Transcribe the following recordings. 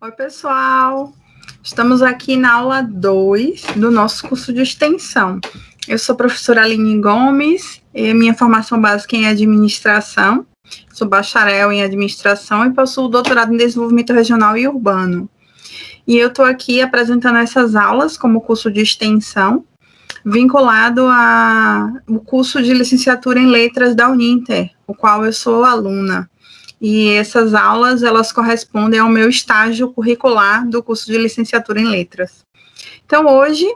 Oi, pessoal! Estamos aqui na aula 2 do nosso curso de extensão. Eu sou a professora Aline Gomes, e minha formação básica é em administração, sou bacharel em administração e possuo doutorado em desenvolvimento regional e urbano. E eu estou aqui apresentando essas aulas como curso de extensão, vinculado ao curso de licenciatura em letras da Uninter, o qual eu sou aluna. E essas aulas, elas correspondem ao meu estágio curricular do curso de licenciatura em letras. Então, hoje,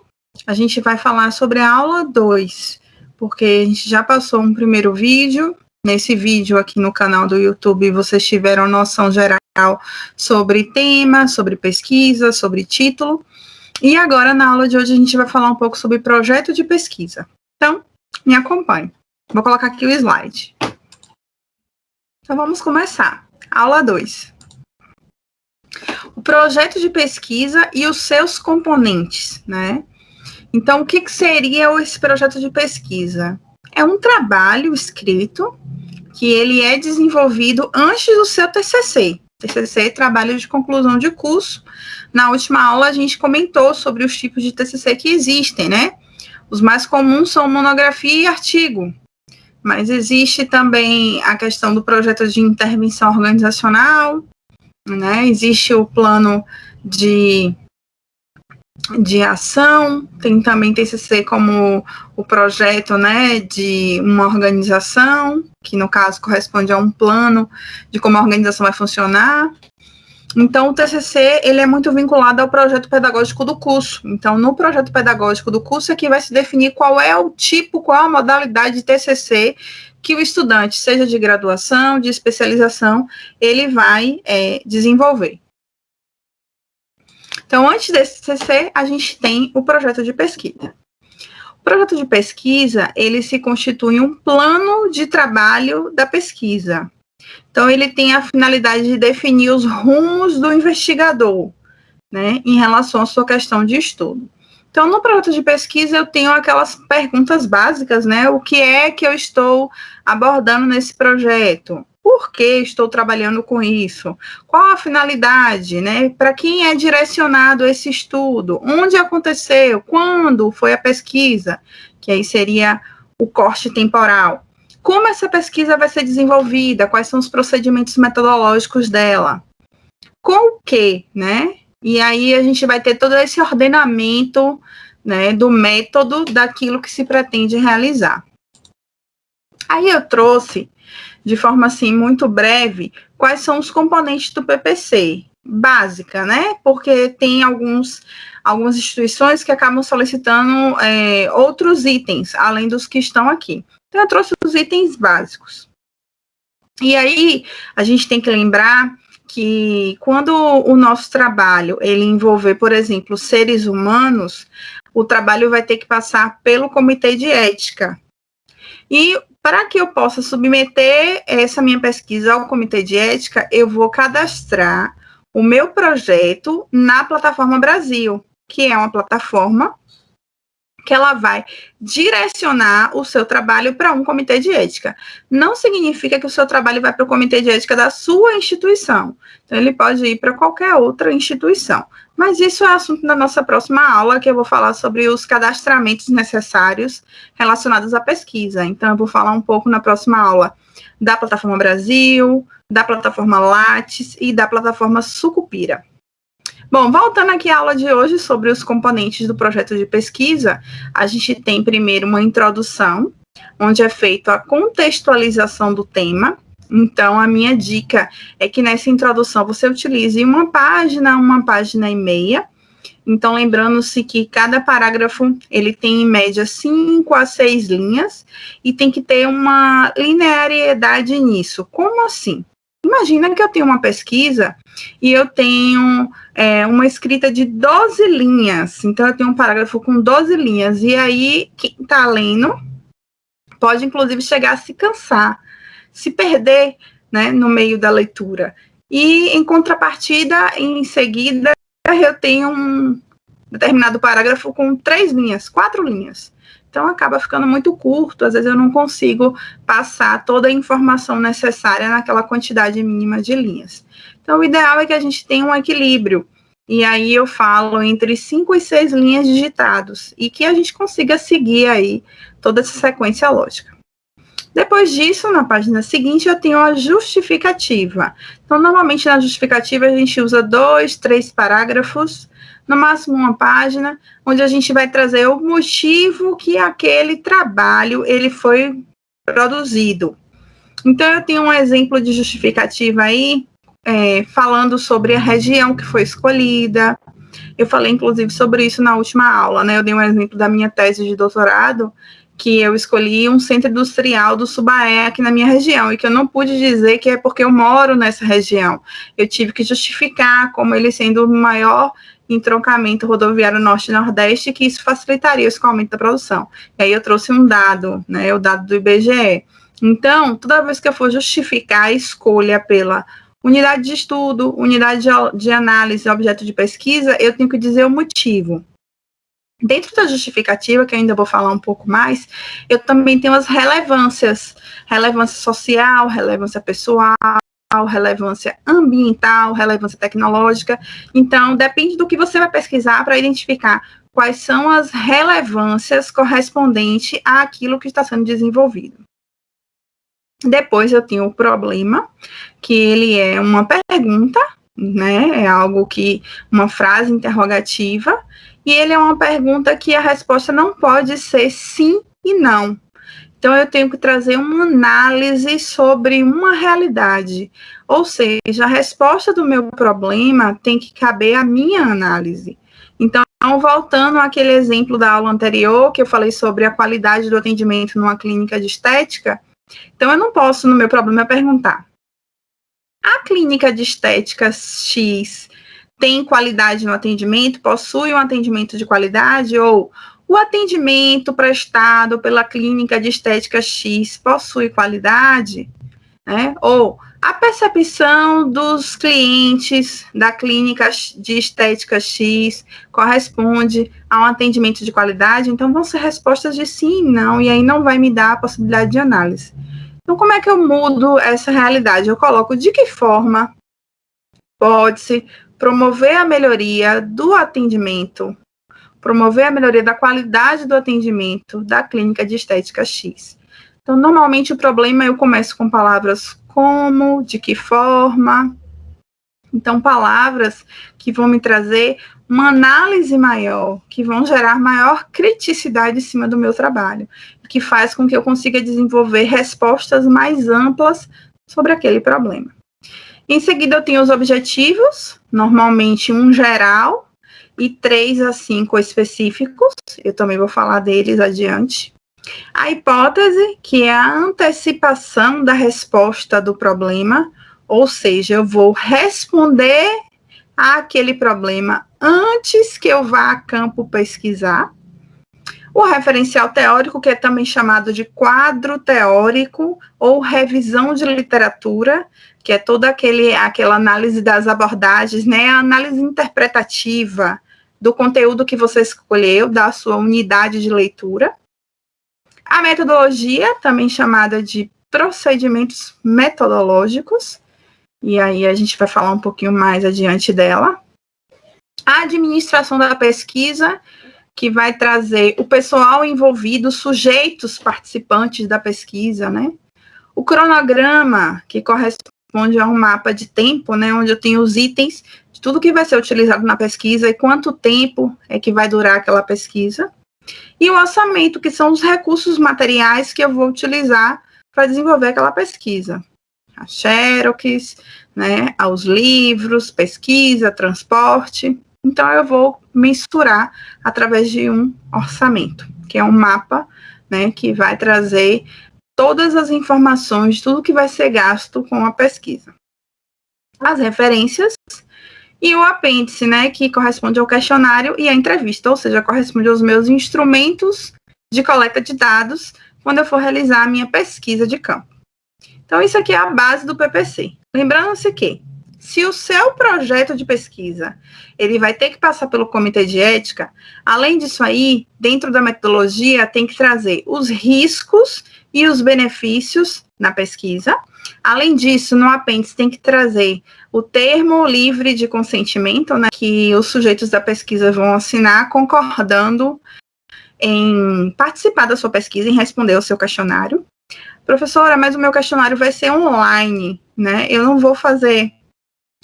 a gente vai falar sobre a aula 2, porque a gente já passou um primeiro vídeo. Nesse vídeo aqui no canal do YouTube, vocês tiveram noção geral sobre tema, sobre pesquisa, sobre título. E agora, na aula de hoje, a gente vai falar um pouco sobre projeto de pesquisa. Então, me acompanhe. Vou colocar aqui o slide. Então, vamos começar. Aula 2. O projeto de pesquisa e os seus componentes, né? Então, o que seria esse projeto de pesquisa? É um trabalho escrito que ele é desenvolvido antes do seu TCC. TCC, trabalho de conclusão de curso. Na última aula, a gente comentou sobre os tipos de TCC que existem, né? Os mais comuns são monografia e artigo. Mas existe também a questão do projeto de intervenção organizacional, né? Existe o plano de ação, tem também TCC como o projeto, né, de uma organização, que no caso corresponde a um plano de como a organização vai funcionar. Então, o TCC, ele é muito vinculado ao projeto pedagógico do curso. Então, no projeto pedagógico do curso é que vai se definir qual é o tipo, qual é a modalidade de TCC que o estudante, seja de graduação, de especialização, ele vai desenvolver. Então, antes desse TCC, a gente tem o projeto de pesquisa. O projeto de pesquisa, ele se constitui um plano de trabalho da pesquisa. Então, ele tem a finalidade de definir os rumos do investigador, né, em relação à sua questão de estudo. Então, no projeto de pesquisa, eu tenho aquelas perguntas básicas, né, o que é que eu estou abordando nesse projeto? Por que estou trabalhando com isso? Qual a finalidade, né? Para quem é direcionado esse estudo? Onde aconteceu? Quando foi a pesquisa? Que aí seria o corte temporal. Como essa pesquisa vai ser desenvolvida? Quais são os procedimentos metodológicos dela? Com o quê, né? E aí a gente vai ter todo esse ordenamento, né, do método daquilo que se pretende realizar. Aí eu trouxe, de forma assim muito breve, quais são os componentes do PPC. Básica, né? Porque tem algumas instituições que acabam solicitando outros itens, além dos que estão aqui. Então, eu trouxe os itens básicos. E aí, a gente tem que lembrar que quando o nosso trabalho, ele envolver, por exemplo, seres humanos, o trabalho vai ter que passar pelo comitê de ética. E para que eu possa submeter essa minha pesquisa ao comitê de ética, eu vou cadastrar o meu projeto na plataforma Brasil, que é uma plataforma que ela vai direcionar o seu trabalho para um comitê de ética. Não significa que o seu trabalho vai para o comitê de ética da sua instituição. Então, ele pode ir para qualquer outra instituição. Mas isso é assunto da nossa próxima aula, que eu vou falar sobre os cadastramentos necessários relacionados à pesquisa. Então, eu vou falar um pouco na próxima aula da plataforma Brasil, da plataforma Lattes e da plataforma Sucupira. Bom, voltando aqui à aula de hoje sobre os componentes do projeto de pesquisa, a gente tem primeiro uma introdução, onde é feita a contextualização do tema. Então, a minha dica é que nessa introdução você utilize uma página e meia. Então, lembrando-se que cada parágrafo, ele tem em média 5 a 6 linhas, e tem que ter uma linearidade nisso. Como assim? Imagina que eu tenho uma pesquisa e eu tenho uma escrita de 12 linhas. Então, eu tenho um parágrafo com 12 linhas. E aí, quem está lendo pode, inclusive, chegar a se cansar, se perder, né, no meio da leitura. E, em contrapartida, em seguida, eu tenho um determinado parágrafo com 3 linhas, 4 linhas. Então, acaba ficando muito curto, às vezes eu não consigo passar toda a informação necessária naquela quantidade mínima de linhas. Então, o ideal é que a gente tenha um equilíbrio, e aí eu falo entre 5 e 6 linhas digitados, e que a gente consiga seguir aí toda essa sequência lógica. Depois disso, na página seguinte, eu tenho a justificativa. Então, normalmente na justificativa a gente usa 2, 3 parágrafos, no máximo uma página, onde a gente vai trazer o motivo que aquele trabalho ele foi produzido. Então, eu tenho um exemplo de justificativa aí, falando sobre a região que foi escolhida. Eu falei, inclusive, sobre isso na última aula, né? Eu dei um exemplo da minha tese de doutorado, que eu escolhi um centro industrial do Subaé aqui na minha região, e que eu não pude dizer que é porque eu moro nessa região. Eu tive que justificar como ele sendo o maior entroncamento rodoviário norte e nordeste, que isso facilitaria o escoamento da produção. E aí eu trouxe um dado, né, o dado do IBGE. Então, toda vez que eu for justificar a escolha pela unidade de estudo, unidade de análise, objeto de pesquisa, eu tenho que dizer o motivo. Dentro da justificativa, que eu ainda vou falar um pouco mais, eu também tenho as relevâncias. Relevância social, relevância pessoal, relevância ambiental, relevância tecnológica. Então, depende do que você vai pesquisar para identificar quais são as relevâncias correspondentes àquilo que está sendo desenvolvido. Depois eu tenho o problema, que ele é uma pergunta, né? É algo que, uma frase interrogativa, e ele é uma pergunta que a resposta não pode ser sim e não. Então, eu tenho que trazer uma análise sobre uma realidade. Ou seja, a resposta do meu problema tem que caber à minha análise. Então, voltando àquele exemplo da aula anterior, que eu falei sobre a qualidade do atendimento numa clínica de estética, então eu não posso, no meu problema, perguntar: a clínica de estética X tem qualidade no atendimento, possui um atendimento de qualidade, ou o atendimento prestado pela clínica de estética X possui qualidade, né? Ou a percepção dos clientes da clínica de estética X corresponde a um atendimento de qualidade. Então, vão ser respostas de sim e não, e aí não vai me dar a possibilidade de análise. Então, como é que eu mudo essa realidade? Eu coloco de que forma pode-se promover a melhoria do atendimento, promover a melhoria da qualidade do atendimento da clínica de estética X. Então, normalmente o problema eu começo com palavras como, de que forma. Então, palavras que vão me trazer uma análise maior, que vão gerar maior criticidade em cima do meu trabalho, que faz com que eu consiga desenvolver respostas mais amplas sobre aquele problema. Em seguida, eu tenho os objetivos, normalmente um geral e 3 a 5 específicos, eu também vou falar deles adiante. A hipótese, que é a antecipação da resposta do problema, ou seja, eu vou responder àquele problema antes que eu vá a campo pesquisar. O referencial teórico, que é também chamado de quadro teórico ou revisão de literatura, que é toda aquela análise das abordagens, né, a análise interpretativa do conteúdo que você escolheu, da sua unidade de leitura. A metodologia, também chamada de procedimentos metodológicos, e aí a gente vai falar um pouquinho mais adiante dela. A administração da pesquisa, que vai trazer o pessoal envolvido, sujeitos participantes da pesquisa, né? O cronograma, que corresponde a um mapa de tempo, né, onde eu tenho os itens de tudo que vai ser utilizado na pesquisa e quanto tempo é que vai durar aquela pesquisa. E o orçamento, que são os recursos materiais que eu vou utilizar para desenvolver aquela pesquisa. A xerox, né, aos livros, pesquisa, transporte. Então, eu vou mensurar através de um orçamento, que é um mapa, né, que vai trazer todas as informações, tudo que vai ser gasto com a pesquisa. As referências e o apêndice, né, que corresponde ao questionário e à entrevista, ou seja, corresponde aos meus instrumentos de coleta de dados quando eu for realizar a minha pesquisa de campo. Então, isso aqui é a base do PPC. Lembrando-se que se o seu projeto de pesquisa, ele vai ter que passar pelo comitê de ética, além disso aí, dentro da metodologia, tem que trazer os riscos e os benefícios na pesquisa. Além disso, no apêndice tem que trazer o termo livre de consentimento, né, que os sujeitos da pesquisa vão assinar concordando em participar da sua pesquisa, em responder ao seu questionário. Professora, mas o meu questionário vai ser online, né? Eu não vou fazer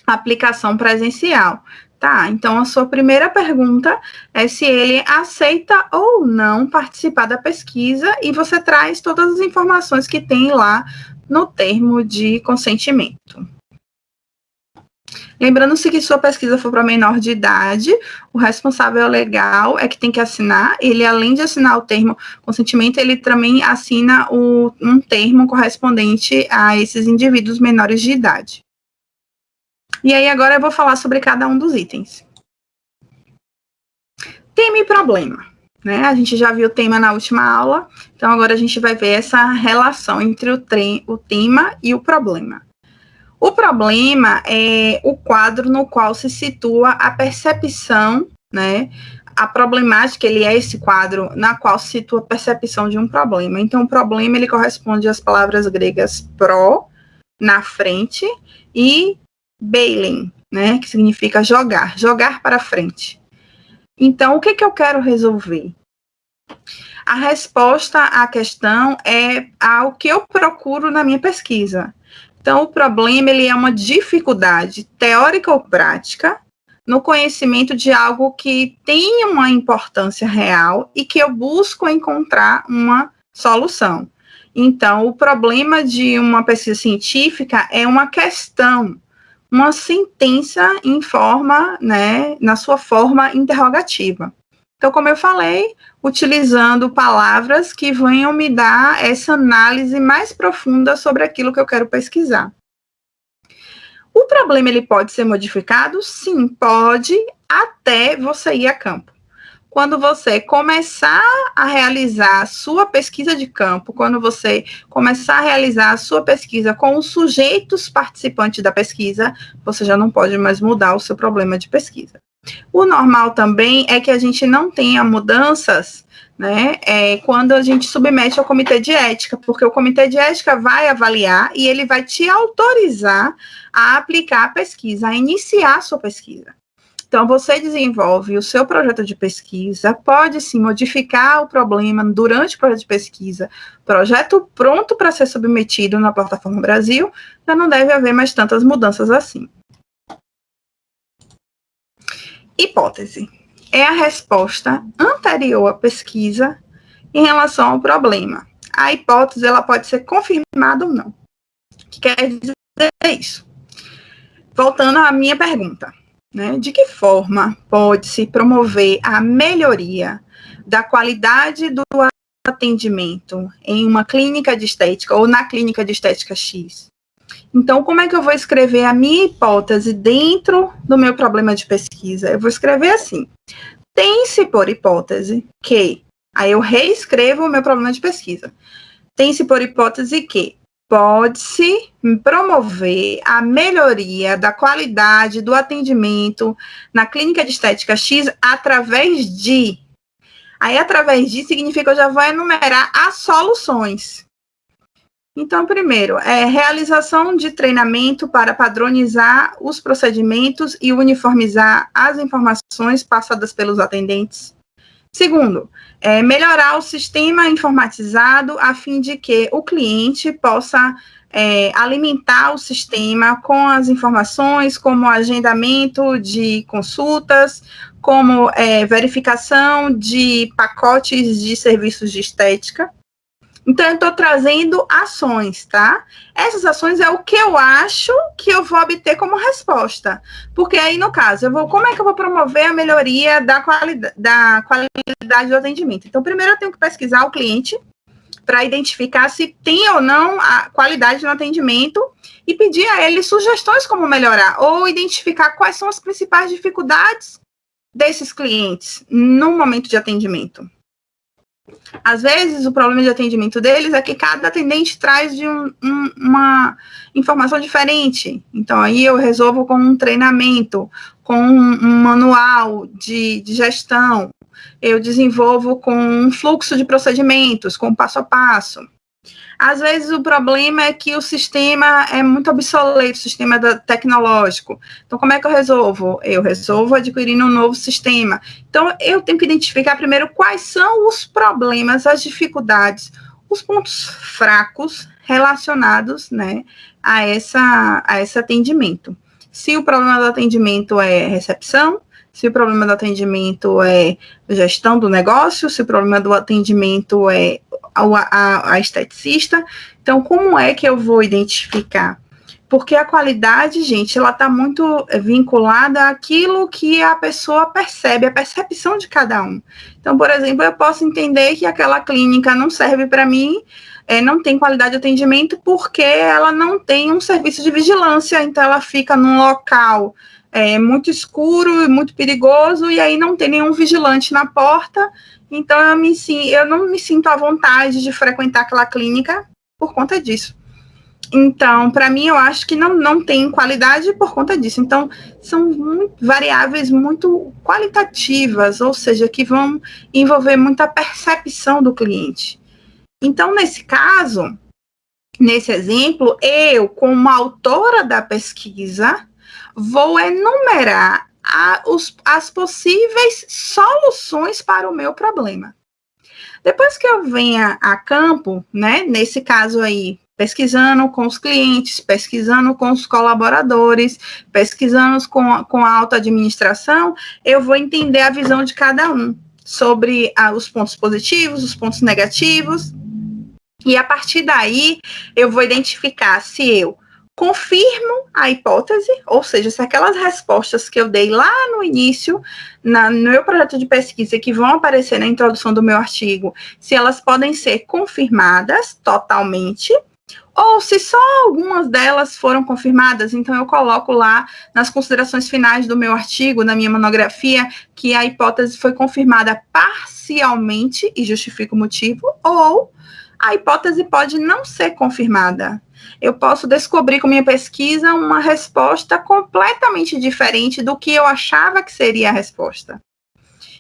aplicação presencial. Tá, então a sua primeira pergunta é se ele aceita ou não participar da pesquisa e você traz todas as informações que tem lá no termo de consentimento. Lembrando-se que sua pesquisa for para menor de idade, o responsável legal é que tem que assinar, ele além de assinar o termo consentimento, ele também assina um termo correspondente a esses indivíduos menores de idade. E aí agora eu vou falar sobre cada um dos itens. Tema e problema, né? A gente já viu o tema na última aula, então agora a gente vai ver essa relação entre o tema e o problema. O problema é o quadro no qual se situa a percepção, né? A problemática, ele é esse quadro na qual se situa a percepção de um problema. Então, o problema, ele corresponde às palavras gregas pro, na frente, e beilen, né? Que significa jogar para frente. Então, o que eu quero resolver? A resposta à questão é ao que eu procuro na minha pesquisa. Então, o problema, ele é uma dificuldade teórica ou prática no conhecimento de algo que tem uma importância real e que eu busco encontrar uma solução. Então, o problema de uma pesquisa científica é uma questão, uma sentença em forma, né, na sua forma interrogativa. Então, como eu falei, utilizando palavras que venham me dar essa análise mais profunda sobre aquilo que eu quero pesquisar. O problema, ele pode ser modificado? Sim, pode, até você ir a campo. Quando você começar a realizar a sua pesquisa de campo, quando você começar a realizar a sua pesquisa com os sujeitos participantes da pesquisa, você já não pode mais mudar o seu problema de pesquisa. O normal também é que a gente não tenha mudanças, né, quando a gente submete ao comitê de ética, porque o comitê de ética vai avaliar e ele vai te autorizar a aplicar a pesquisa, a iniciar a sua pesquisa. Então, você desenvolve o seu projeto de pesquisa, pode sim modificar o problema durante o projeto de pesquisa, projeto pronto para ser submetido na Plataforma Brasil, já não deve haver mais tantas mudanças assim. Hipótese é a resposta anterior à pesquisa em relação ao problema. A hipótese, ela pode ser confirmada ou não. O que quer dizer isso? Voltando à minha pergunta, né? De que forma pode-se promover a melhoria da qualidade do atendimento em uma clínica de estética ou na clínica de estética X? Então, como é que eu vou escrever a minha hipótese dentro do meu problema de pesquisa? Eu vou escrever assim: tem-se por hipótese que... Aí eu reescrevo o meu problema de pesquisa. Tem-se por hipótese que pode-se promover a melhoria da qualidade do atendimento na clínica de estética X através de... Aí, através de, significa que eu já vou enumerar as soluções. Então, primeiro, realização de treinamento para padronizar os procedimentos e uniformizar as informações passadas pelos atendentes. Segundo, melhorar o sistema informatizado a fim de que o cliente possa alimentar o sistema com as informações, como agendamento de consultas, como verificação de pacotes de serviços de estética. Então, eu estou trazendo ações, tá? Essas ações é o que eu acho que eu vou obter como resposta. Porque aí, no caso, como é que eu vou promover a melhoria da qualidade do atendimento? Então, primeiro eu tenho que pesquisar o cliente para identificar se tem ou não a qualidade no atendimento e pedir a ele sugestões como melhorar, ou identificar quais são as principais dificuldades desses clientes no momento de atendimento. Às vezes, o problema de atendimento deles é que cada atendente traz de uma informação diferente. Então, aí eu resolvo com um treinamento, com um manual de gestão, eu desenvolvo com um fluxo de procedimentos, com passo a passo. Às vezes o problema é que o sistema é muito obsoleto, o sistema tecnológico. Então, como é que eu resolvo? Eu resolvo adquirindo um novo sistema. Então, eu tenho que identificar primeiro quais são os problemas, as dificuldades, os pontos fracos relacionados, né, a esse atendimento. Se o problema do atendimento é recepção, se o problema do atendimento é gestão do negócio, se o problema do atendimento é a esteticista. Então, como é que eu vou identificar? Porque a qualidade, gente, ela está muito vinculada àquilo que a pessoa percebe, a percepção de cada um. Então, por exemplo, eu posso entender que aquela clínica não serve para mim, não tem qualidade de atendimento porque ela não tem um serviço de vigilância, então ela fica num local muito escuro e muito perigoso, e aí não tem nenhum vigilante na porta, então eu não me sinto à vontade de frequentar aquela clínica por conta disso. Então, para mim, eu acho que não tem qualidade por conta disso. Então, são variáveis muito qualitativas, ou seja, que vão envolver muita percepção do cliente. Então, nesse caso, nesse exemplo, eu, como autora da pesquisa, vou enumerar as possíveis soluções para o meu problema. Depois que eu venha a campo, né, nesse caso aí, pesquisando com os clientes, pesquisando com os colaboradores, pesquisando com a alta administração, eu vou entender a visão de cada um sobre os pontos positivos, os pontos negativos, e a partir daí eu vou identificar se eu confirmo a hipótese, ou seja, se aquelas respostas que eu dei lá no início, no meu projeto de pesquisa, que vão aparecer na introdução do meu artigo, se elas podem ser confirmadas totalmente, ou se só algumas delas foram confirmadas, então eu coloco lá nas considerações finais do meu artigo, na minha monografia, que a hipótese foi confirmada parcialmente e justifico o motivo, ou a hipótese pode não ser confirmada. Eu posso descobrir com minha pesquisa uma resposta completamente diferente do que eu achava que seria a resposta.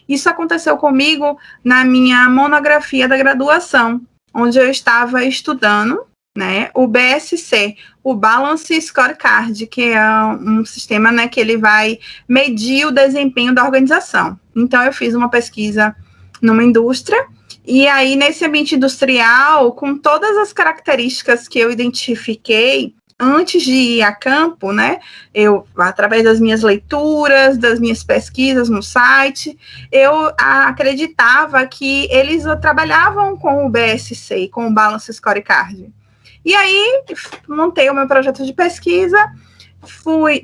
Isso aconteceu comigo na minha monografia da graduação, onde eu estava estudando, né, o BSC, o Balance Scorecard, que é um sistema, né, que ele vai medir o desempenho da organização. Então, eu fiz uma pesquisa numa indústria, e aí, nesse ambiente industrial, com todas as características que eu identifiquei antes de ir a campo, né, eu, através das minhas leituras, das minhas pesquisas no site, eu acreditava que eles trabalhavam com o BSC, com o Balance Scorecard. E aí, montei o meu projeto de pesquisa,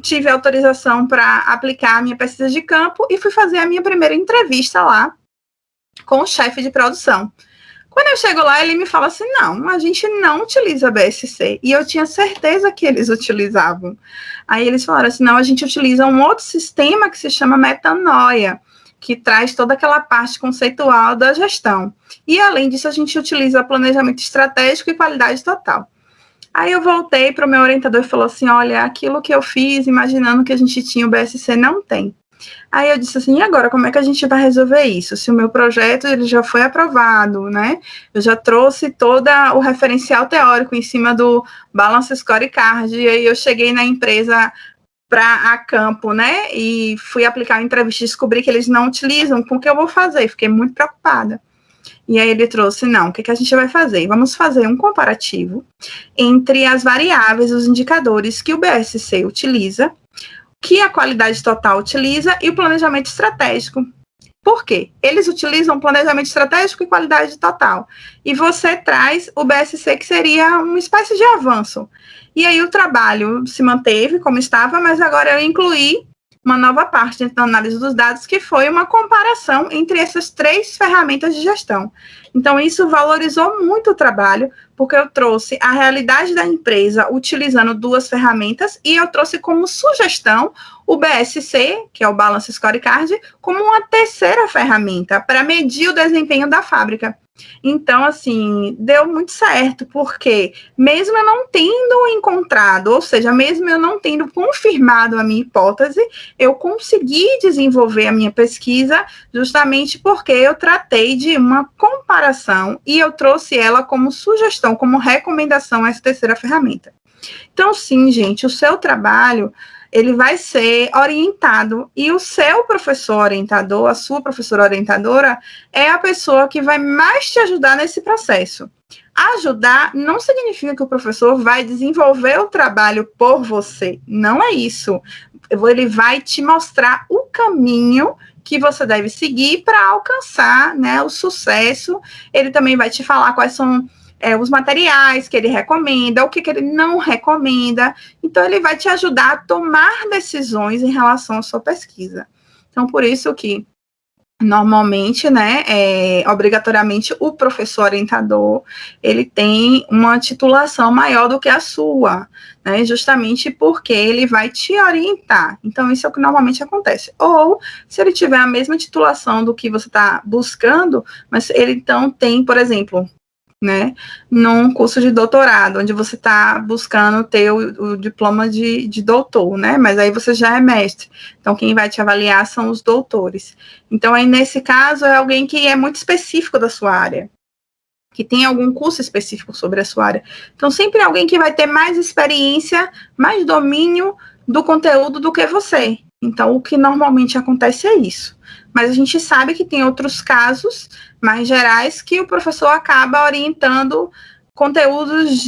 tive autorização para aplicar a minha pesquisa de campo e fui fazer a minha primeira entrevista lá com o chefe de produção. Quando eu chego lá, ele me fala assim, não, a gente não utiliza BSC. E eu tinha certeza que eles utilizavam. Aí eles falaram assim, não, a gente utiliza um outro sistema que se chama Metanoia, que traz toda aquela parte conceitual da gestão. E, além disso, a gente utiliza planejamento estratégico e qualidade total. Aí eu voltei para o meu orientador e falou assim, olha, aquilo que eu fiz, imaginando que a gente tinha o BSC, não tem. Aí eu disse assim, e agora, como é que a gente vai resolver isso? Se o meu projeto ele já foi aprovado, né? Eu já trouxe todo o referencial teórico em cima do Balance Scorecard, e aí eu cheguei na empresa para a campo, né? E fui aplicar uma entrevista e descobri que eles não utilizam, com o que eu vou fazer? Fiquei muito preocupada. E aí ele trouxe, não, o que a gente vai fazer? Vamos fazer um comparativo entre as variáveis, os indicadores que o BSC utiliza, que a qualidade total utiliza e o planejamento estratégico. Por quê? Eles utilizam planejamento estratégico e qualidade total. E você traz o BSC, que seria uma espécie de avanço. E aí o trabalho se manteve como estava, mas agora eu incluí uma nova parte dentro da análise dos dados, que foi uma comparação entre essas 3 ferramentas de gestão. Então, isso valorizou muito o trabalho, porque eu trouxe a realidade da empresa utilizando 2 ferramentas, e eu trouxe como sugestão o BSC, que é o Balance Scorecard, como uma terceira ferramenta para medir o desempenho da fábrica. Então, assim, deu muito certo, porque mesmo eu não tendo encontrado, ou seja, mesmo eu não tendo confirmado a minha hipótese, eu consegui desenvolver a minha pesquisa justamente porque eu tratei de uma comparação e eu trouxe ela como sugestão, como recomendação, essa terceira ferramenta. Então, sim, gente, o seu trabalho ele vai ser orientado e o seu professor orientador, a sua professora orientadora, é a pessoa que vai mais te ajudar nesse processo. Ajudar não significa que o professor vai desenvolver o trabalho por você, não é isso. Ele vai te mostrar o caminho que você deve seguir para alcançar, né, o sucesso. Ele também vai te falar quais são os materiais que ele recomenda, o que ele não recomenda. Então, ele vai te ajudar a tomar decisões em relação à sua pesquisa. Então, por isso que, normalmente, né, obrigatoriamente, o professor orientador, ele tem uma titulação maior do que a sua, né, justamente porque ele vai te orientar. Então, isso é o que normalmente acontece. Ou, se ele tiver a mesma titulação do que você está buscando, mas ele, então, tem, por exemplo, né, num curso de doutorado, onde você está buscando ter o diploma de doutor, né, mas aí você já é mestre, então quem vai te avaliar são os doutores. Então, aí nesse caso, é alguém que é muito específico da sua área, que tem algum curso específico sobre a sua área. Então, sempre é alguém que vai ter mais experiência, mais domínio do conteúdo do que você. Então, o que normalmente acontece é isso. Mas a gente sabe que tem outros casos mais gerais que o professor acaba orientando conteúdos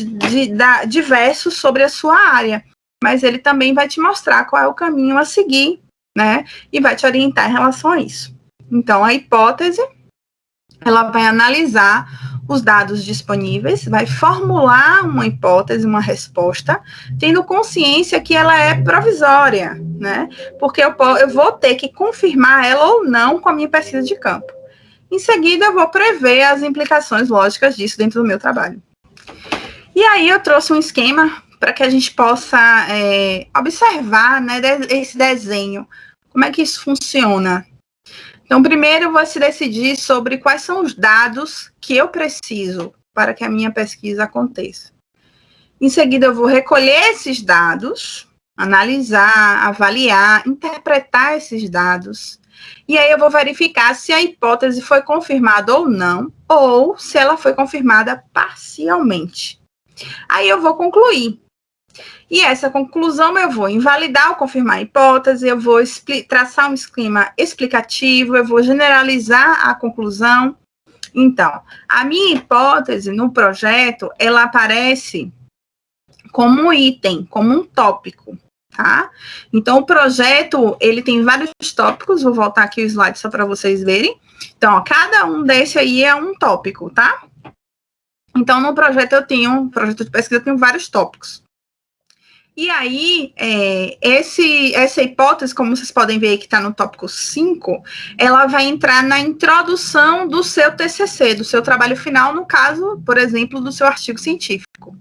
diversos sobre a sua área. Mas ele também vai te mostrar qual é o caminho a seguir, né? E vai te orientar em relação a isso. Então, a hipótese, ela vai analisar os dados disponíveis, vai formular uma hipótese, uma resposta, tendo consciência que ela é provisória, né? Porque eu vou ter que confirmar ela ou não com a minha pesquisa de campo. Em seguida, eu vou prever as implicações lógicas disso dentro do meu trabalho. E aí eu trouxe um esquema para que a gente possa observar, né, esse desenho, como é que isso funciona. Então, primeiro vai se decidir sobre quais são os dados que eu preciso para que a minha pesquisa aconteça. Em seguida, eu vou recolher esses dados, analisar, avaliar, interpretar esses dados. E aí eu vou verificar se a hipótese foi confirmada ou não, ou se ela foi confirmada parcialmente. Aí eu vou concluir. E essa conclusão eu vou invalidar ou confirmar a hipótese, eu vou traçar um esquema explicativo, eu vou generalizar a conclusão. Então, a minha hipótese no projeto, ela aparece como um item, como um tópico, tá? Então, o projeto, ele tem vários tópicos, vou voltar aqui o slide só para vocês verem. Então, ó, cada um desse aí é um tópico, tá? Então, no projeto projeto de pesquisa, eu tenho vários tópicos. E aí, essa hipótese, como vocês podem ver que está no tópico 5, ela vai entrar na introdução do seu TCC, do seu trabalho final, no caso, por exemplo, do seu artigo científico.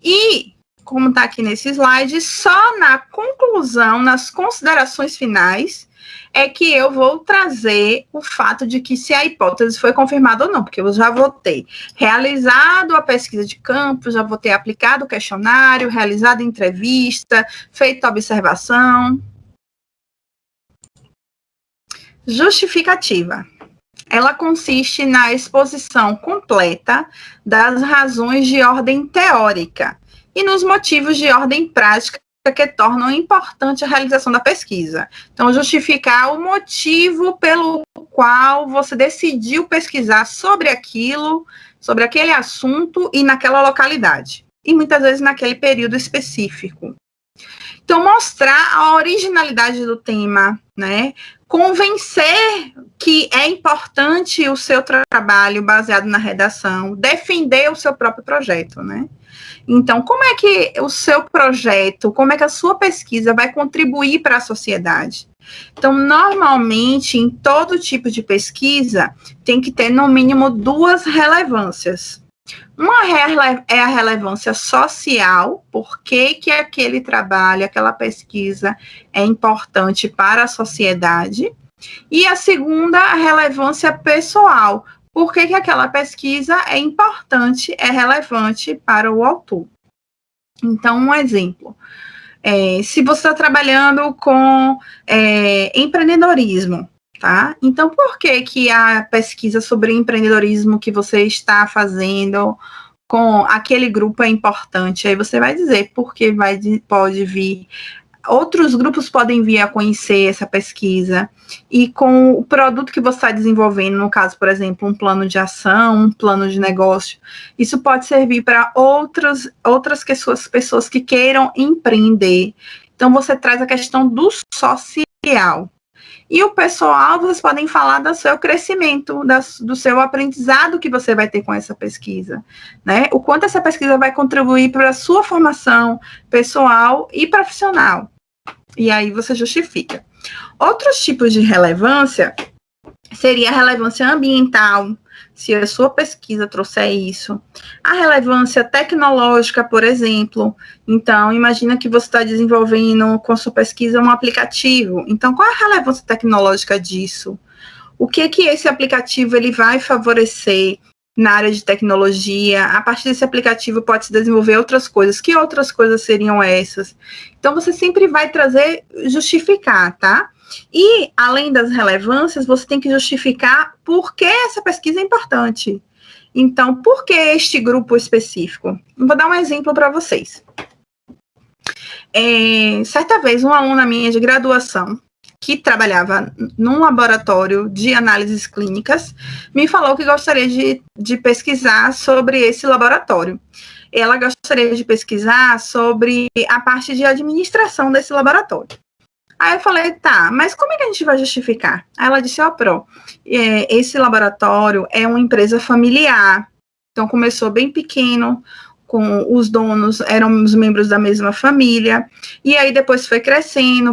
E, como está aqui nesse slide, só na conclusão, nas considerações finais, é que eu vou trazer o fato de que se a hipótese foi confirmada ou não, porque eu já vou ter realizado a pesquisa de campo, já vou ter aplicado o questionário, realizado a entrevista, feito a observação. Justificativa. Ela consiste na exposição completa das razões de ordem teórica e nos motivos de ordem prática que tornam importante a realização da pesquisa. Então, justificar o motivo pelo qual você decidiu pesquisar sobre aquilo, sobre aquele assunto e naquela localidade. E muitas vezes naquele período específico. Então, mostrar a originalidade do tema, né? Convencer que é importante o seu trabalho baseado na redação, defender o seu próprio projeto, né? Então, como é que o seu projeto, como é que a sua pesquisa vai contribuir para a sociedade? Então, normalmente, em todo tipo de pesquisa, tem que ter, no mínimo, duas relevâncias. Uma é a relevância social, por que aquele trabalho, aquela pesquisa é importante para a sociedade. E a segunda, a relevância pessoal, por que aquela pesquisa é importante, é relevante para o autor. Então, um exemplo. Se você está trabalhando com empreendedorismo, tá? Então, por que a pesquisa sobre empreendedorismo que você está fazendo com aquele grupo é importante? Aí você vai dizer porque pode vir, outros grupos podem vir a conhecer essa pesquisa, e com o produto que você está desenvolvendo, no caso, por exemplo, um plano de ação, um plano de negócio, isso pode servir para outras pessoas que queiram empreender. Então, você traz a questão do social. E o pessoal, vocês podem falar do seu crescimento, do seu aprendizado que você vai ter com essa pesquisa, né? O quanto essa pesquisa vai contribuir para a sua formação pessoal e profissional. E aí você justifica. Outros tipos de relevância seria a relevância ambiental, se a sua pesquisa trouxer isso. A relevância tecnológica, por exemplo. Então, imagina que você está desenvolvendo com a sua pesquisa um aplicativo. Então, qual é a relevância tecnológica disso? O que esse aplicativo ele vai favorecer na área de tecnologia? A partir desse aplicativo pode-se desenvolver outras coisas. Que outras coisas seriam essas? Então, você sempre vai justificar, tá? E, além das relevâncias, você tem que justificar por que essa pesquisa é importante. Então, por que este grupo específico? Vou dar um exemplo para vocês. Certa vez, uma aluna minha de graduação, que trabalhava num laboratório de análises clínicas, me falou que gostaria de pesquisar sobre esse laboratório. Ela gostaria de pesquisar sobre a parte de administração desse laboratório. Aí eu falei, tá, mas como é que a gente vai justificar? Aí ela disse, Pro, esse laboratório é uma empresa familiar, então começou bem pequeno, com os donos, eram os membros da mesma família, e aí depois foi crescendo,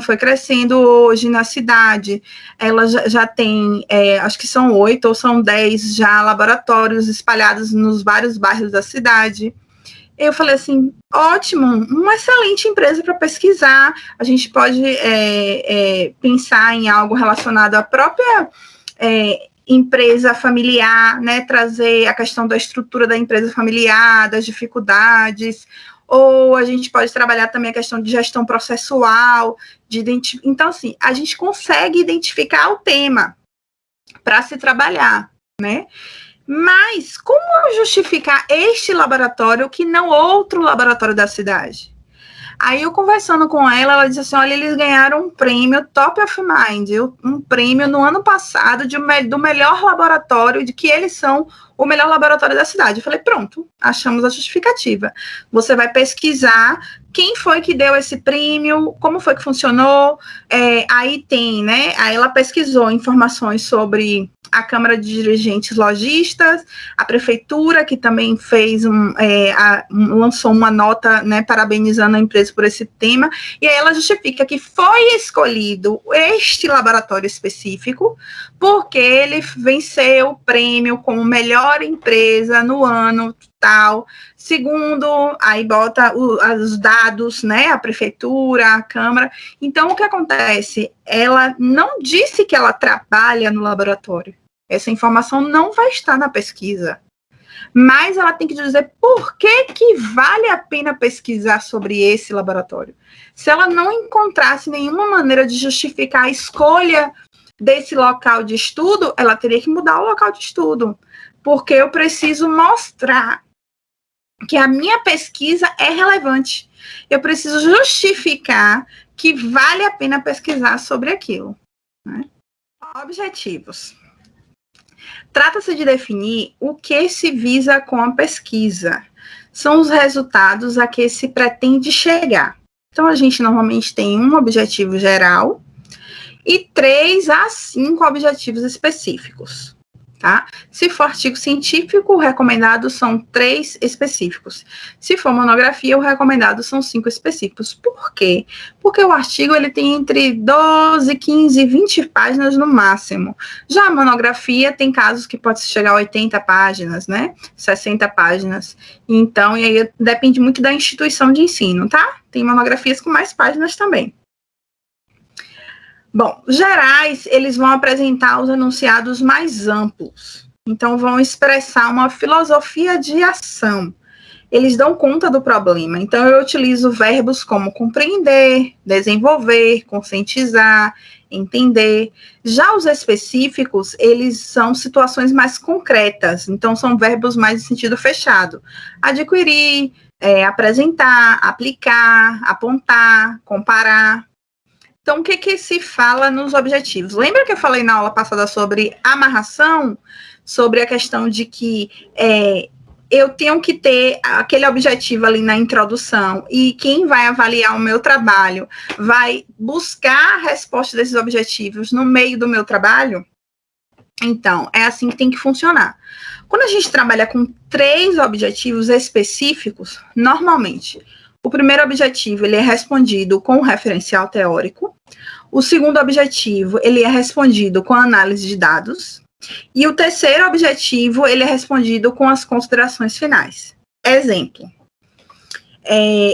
hoje na cidade, ela já tem, acho que são 8 ou são 10 já laboratórios espalhados nos vários bairros da cidade. Eu falei assim, ótimo, uma excelente empresa para pesquisar, a gente pode pensar em algo relacionado à própria empresa familiar, né, trazer a questão da estrutura da empresa familiar, das dificuldades, ou a gente pode trabalhar também a questão de gestão processual, então, assim, a gente consegue identificar o tema para se trabalhar, né? Mas como justificar este laboratório que não outro laboratório da cidade? Aí eu conversando com ela disse assim, olha, eles ganharam um prêmio Top of Mind, um prêmio no ano passado do melhor laboratório, de que eles são o melhor laboratório da cidade. Eu falei, pronto, achamos a justificativa. Você vai pesquisar quem foi que deu esse prêmio, como foi que funcionou, aí tem, né, aí ela pesquisou informações sobre a Câmara de Dirigentes Lojistas, a Prefeitura, que também fez lançou uma nota, né, parabenizando a empresa por esse tema, e aí ela justifica que foi escolhido este laboratório específico, porque ele venceu o prêmio como melhor empresa no ano tal, segundo, aí bota os dados, né, a Prefeitura, a Câmara. Então, o que acontece? Ela não disse que ela trabalha no laboratório. Essa informação não vai estar na pesquisa. Mas ela tem que dizer por que vale a pena pesquisar sobre esse laboratório. Se ela não encontrasse nenhuma maneira de justificar a escolha desse local de estudo, ela teria que mudar o local de estudo. Porque eu preciso mostrar que a minha pesquisa é relevante. Eu preciso justificar que vale a pena pesquisar sobre aquilo, né? Objetivos. Trata-se de definir o que se visa com a pesquisa. São os resultados a que se pretende chegar. Então, a gente normalmente tem um objetivo geral e 3 a 5 objetivos específicos. Tá? Se for artigo científico, o recomendado são 3 específicos. Se for monografia, o recomendado são 5 específicos. Por quê? Porque o artigo ele tem entre 12, 15, 20 páginas no máximo. Já a monografia tem casos que pode chegar a 80 páginas, né? 60 páginas. Então, e aí depende muito da instituição de ensino, tá? Tem monografias com mais páginas também. Bom, gerais, eles vão apresentar os enunciados mais amplos, Então, vão expressar uma filosofia de ação. Eles dão conta do problema. Então, eu utilizo verbos como compreender, desenvolver, conscientizar, entender. Já os específicos, eles são situações mais concretas. Então, são verbos mais em sentido fechado. Adquirir, apresentar, aplicar, apontar, comparar. Então, o que se fala nos objetivos? Lembra que eu falei na aula passada sobre amarração? Sobre a questão de que eu tenho que ter aquele objetivo ali na introdução e quem vai avaliar o meu trabalho vai buscar a resposta desses objetivos no meio do meu trabalho? Então, é assim que tem que funcionar. Quando a gente trabalha com 3 objetivos específicos, normalmente, o primeiro objetivo ele é respondido com o referencial teórico, o segundo objetivo ele é respondido com a análise de dados, e o terceiro objetivo, ele é respondido com as considerações finais. Exemplo,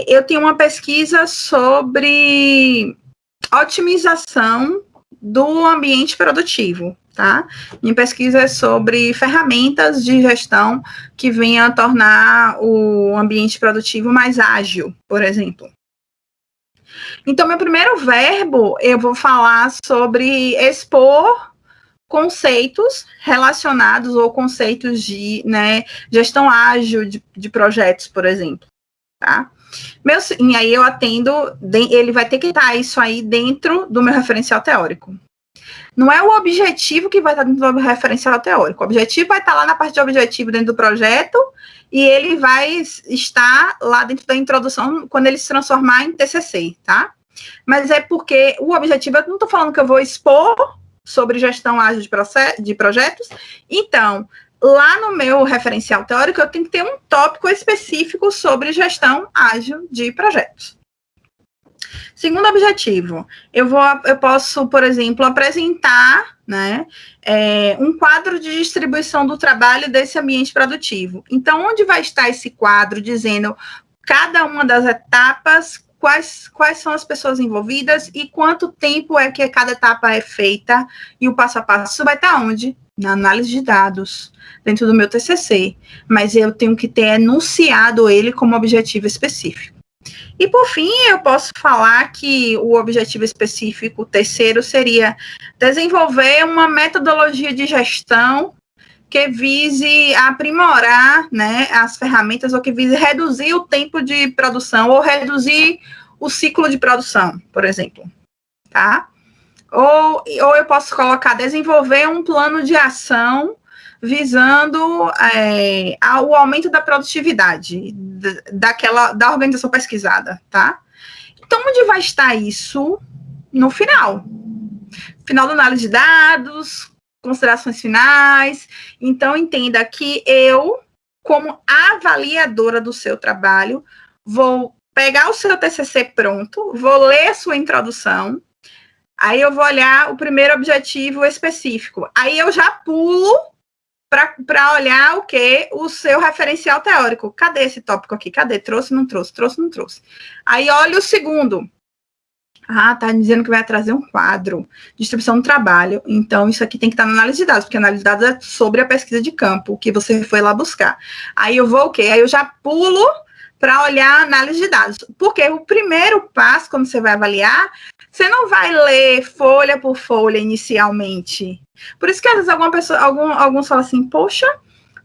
eu tenho uma pesquisa sobre otimização do ambiente produtivo, tá? Minha pesquisa é sobre ferramentas de gestão que venham a tornar o ambiente produtivo mais ágil, por exemplo. Então, meu primeiro verbo, eu vou falar sobre expor conceitos relacionados ou conceitos de gestão ágil de projetos, por exemplo, tá? E aí eu atendo, ele vai ter que estar isso aí dentro do meu referencial teórico. Não é o objetivo que vai estar dentro do referencial teórico, o objetivo vai estar lá na parte de objetivo dentro do projeto e ele vai estar lá dentro da introdução quando ele se transformar em TCC, tá? Mas é porque o objetivo, eu não estou falando que eu vou expor sobre gestão ágil de projetos. Então, lá no meu referencial teórico, eu tenho que ter um tópico específico sobre gestão ágil de projetos. Segundo objetivo, eu posso, por exemplo, apresentar um quadro de distribuição do trabalho desse ambiente produtivo. Então, onde vai estar esse quadro dizendo cada uma das etapas, quais são as pessoas envolvidas e quanto tempo é que cada etapa é feita e o passo a passo. Isso vai estar onde? Na análise de dados, dentro do meu TCC. Mas eu tenho que ter enunciado ele como objetivo específico. E, por fim, eu posso falar que o objetivo específico terceiro seria desenvolver uma metodologia de gestão que vise aprimorar as ferramentas ou que vise reduzir o tempo de produção ou reduzir o ciclo de produção, por exemplo, tá? Ou eu posso colocar desenvolver um plano de ação visando o aumento da produtividade da organização pesquisada, tá? Então, onde vai estar isso? No final. Final da análise de dados, considerações finais. Então, entenda que eu, como avaliadora do seu trabalho, vou pegar o seu TCC pronto, vou ler a sua introdução, aí eu vou olhar o primeiro objetivo específico. Aí eu já pulo para olhar o quê? O seu referencial teórico. Cadê esse tópico aqui? Cadê? Trouxe, não trouxe? Trouxe, não trouxe? Aí olha o segundo. Tá dizendo que vai trazer um quadro, distribuição do trabalho. Então, isso aqui tem que estar na análise de dados, porque a análise de dados é sobre a pesquisa de campo, o que você foi lá buscar. Aí eu vou o quê? Aí eu já pulo para olhar a análise de dados. Porque o primeiro passo, quando você vai avaliar, você não vai ler folha por folha inicialmente. Por isso que, às vezes, alguns falam assim, poxa,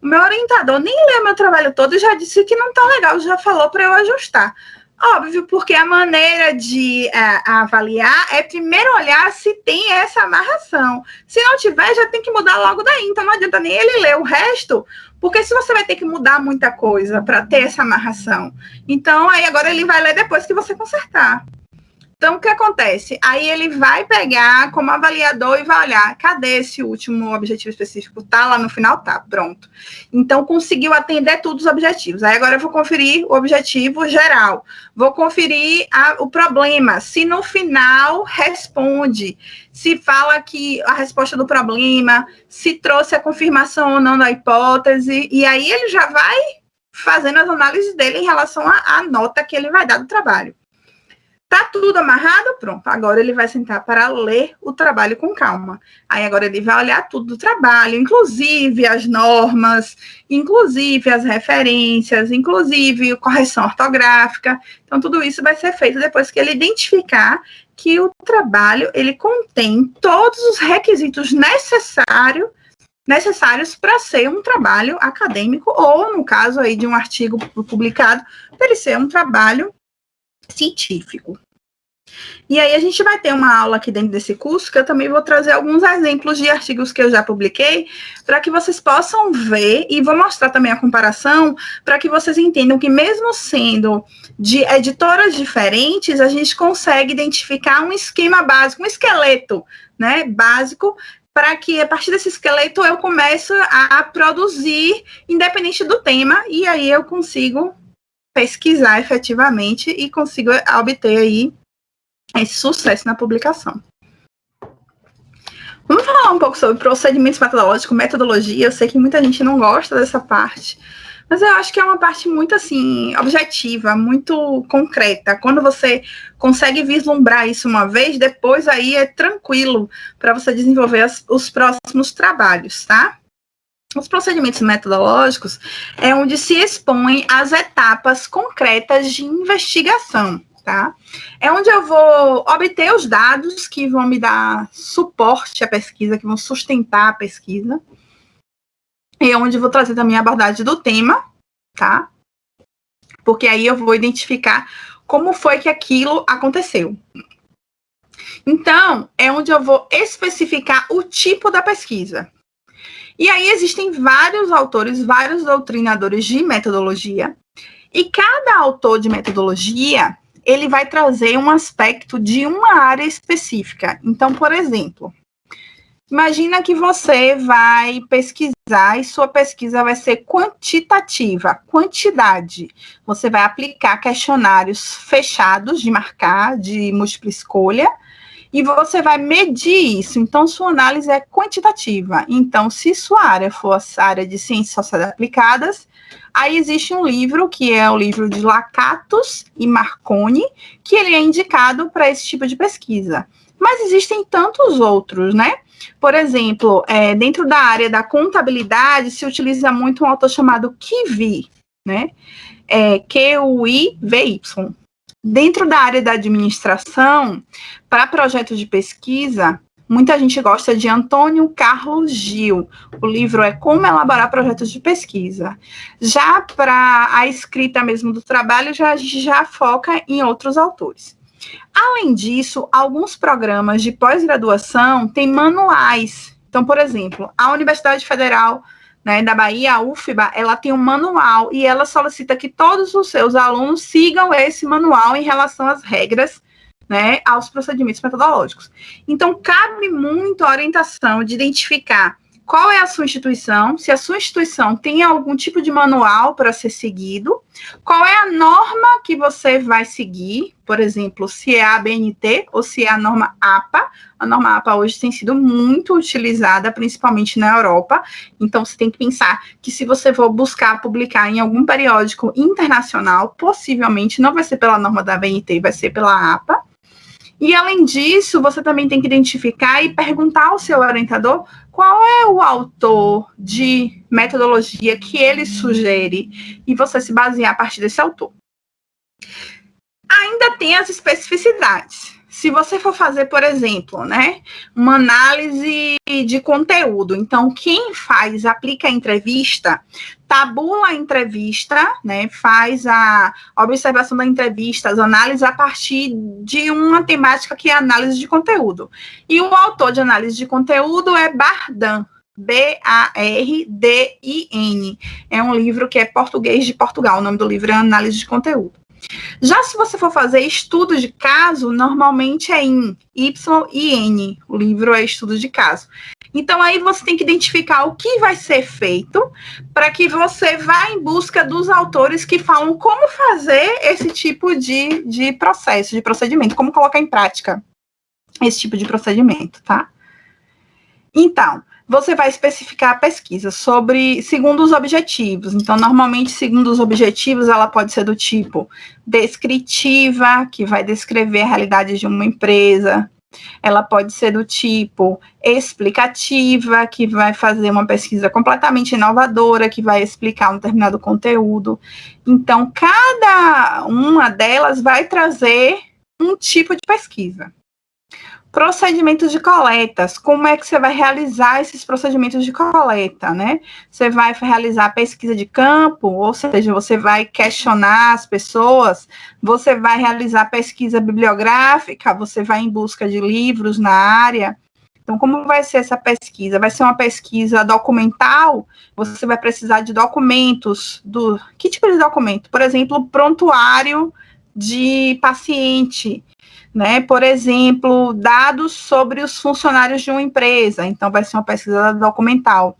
o meu orientador nem leu meu trabalho todo e já disse que não está legal, já falou para eu ajustar. Óbvio, porque a maneira de avaliar é primeiro olhar se tem essa amarração. Se não tiver, já tem que mudar logo daí. Então, não adianta nem ele ler o resto, porque se você vai ter que mudar muita coisa para ter essa amarração. Então, aí agora ele vai ler depois que você consertar. Então, o que acontece? Aí ele vai pegar como avaliador e vai olhar, cadê esse último objetivo específico? Tá lá no final? Tá, pronto. Então, conseguiu atender todos os objetivos. Aí agora eu vou conferir o objetivo geral. Vou conferir o problema. Se no final responde, se fala que a resposta do problema, se trouxe a confirmação ou não da hipótese, e aí ele já vai fazendo as análises dele em relação à nota que ele vai dar do trabalho. Tá tudo amarrado? Pronto. Agora ele vai sentar para ler o trabalho com calma. Aí agora ele vai olhar tudo do trabalho, inclusive as normas, inclusive as referências, inclusive correção ortográfica. Então, tudo isso vai ser feito depois que ele identificar que o trabalho, ele contém todos os requisitos necessários para ser um trabalho acadêmico, ou, no caso aí de um artigo publicado, para ele ser um trabalho científico. E aí a gente vai ter uma aula aqui dentro desse curso que eu também vou trazer alguns exemplos de artigos que eu já publiquei para que vocês possam ver, e vou mostrar também a comparação para que vocês entendam que mesmo sendo de editoras diferentes, a gente consegue identificar um esquema básico, um esqueleto, né, básico, para que a partir desse esqueleto eu comece a produzir independente do tema, e aí eu consigo pesquisar efetivamente e consigo obter aí esse sucesso na publicação. Vamos falar um pouco sobre procedimentos metodológicos, metodologia. Eu sei que muita gente não gosta dessa parte, mas eu acho que é uma parte muito, assim, objetiva, muito concreta. Quando você consegue vislumbrar isso uma vez, depois aí é tranquilo para você desenvolver os próximos trabalhos, tá? Os procedimentos metodológicos é onde se expõem as etapas concretas de investigação, tá? É onde eu vou obter os dados que vão me dar suporte à pesquisa, que vão sustentar a pesquisa. E é onde eu vou trazer também a abordagem do tema, tá? Porque aí eu vou identificar como foi que aquilo aconteceu. Então, é onde eu vou especificar o tipo da pesquisa. E aí existem vários autores, vários doutrinadores de metodologia, e cada autor de metodologia, ele vai trazer um aspecto de uma área específica. Então, por exemplo, imagina que você vai pesquisar e sua pesquisa vai ser quantitativa, quantidade. Você vai aplicar questionários fechados de marcar, de múltipla escolha, e você vai medir isso. Então, sua análise é quantitativa. Então, se sua área for a área de ciências sociais aplicadas, aí existe um livro, que é o livro de Lakatos e Marconi, que ele é indicado para esse tipo de pesquisa. Mas existem tantos outros, né? Por exemplo, dentro da área da contabilidade, se utiliza muito um autor chamado Qivi, né? Q-U-I-V-Y. Dentro da área da administração, para projetos de pesquisa, muita gente gosta de Antônio Carlos Gil. O livro é Como Elaborar Projetos de Pesquisa. Já para a escrita mesmo do trabalho, a gente já foca em outros autores. Além disso, alguns programas de pós-graduação têm manuais. Então, por exemplo, a Universidade Federal, né, da Bahia, a UFBA, ela tem um manual e ela solicita que todos os seus alunos sigam esse manual em relação às regras, né, aos procedimentos metodológicos. Então, cabe muito a orientação de identificar qual é a sua instituição, se a sua instituição tem algum tipo de manual para ser seguido, qual é a norma que você vai seguir, por exemplo, se é a ABNT ou se é a norma APA. A norma APA hoje tem sido muito utilizada, principalmente na Europa, então você tem que pensar que se você for buscar publicar em algum periódico internacional, possivelmente não vai ser pela norma da ABNT, vai ser pela APA. E, além disso, você também tem que identificar e perguntar ao seu orientador qual é o autor de metodologia que ele sugere e você se basear a partir desse autor. Ainda tem as especificidades. Se você for fazer, por exemplo, né, uma análise de conteúdo, então quem faz, aplica a entrevista, tabula a entrevista, né, faz a observação da entrevista, as análises a partir de uma temática que é a análise de conteúdo. E o autor de análise de conteúdo é Bardin, B-A-R-D-I-N. É um livro que é português de Portugal, o nome do livro é Análise de Conteúdo. Já se você for fazer estudo de caso, normalmente é IN, Y-I-N. O livro é estudo de caso. Então, aí você tem que identificar o que vai ser feito para que você vá em busca dos autores que falam como fazer esse tipo de processo, de procedimento, como colocar em prática esse tipo de procedimento, tá? Então, você vai especificar a pesquisa segundo os objetivos. Então, normalmente, segundo os objetivos, ela pode ser do tipo descritiva, que vai descrever a realidade de uma empresa. Ela pode ser do tipo explicativa, que vai fazer uma pesquisa completamente inovadora, que vai explicar um determinado conteúdo. Então, cada uma delas vai trazer um tipo de pesquisa. Procedimentos de coletas, como é que você vai realizar esses procedimentos de coleta, né? Você vai realizar pesquisa de campo, ou seja, você vai questionar as pessoas, você vai realizar pesquisa bibliográfica, você vai em busca de livros na área. Então, como vai ser essa pesquisa? Vai ser uma pesquisa documental? Você vai precisar de documentos. Que tipo de documento? Por exemplo, prontuário de paciente, né? Por exemplo, dados sobre os funcionários de uma empresa. Então, vai ser uma pesquisa documental.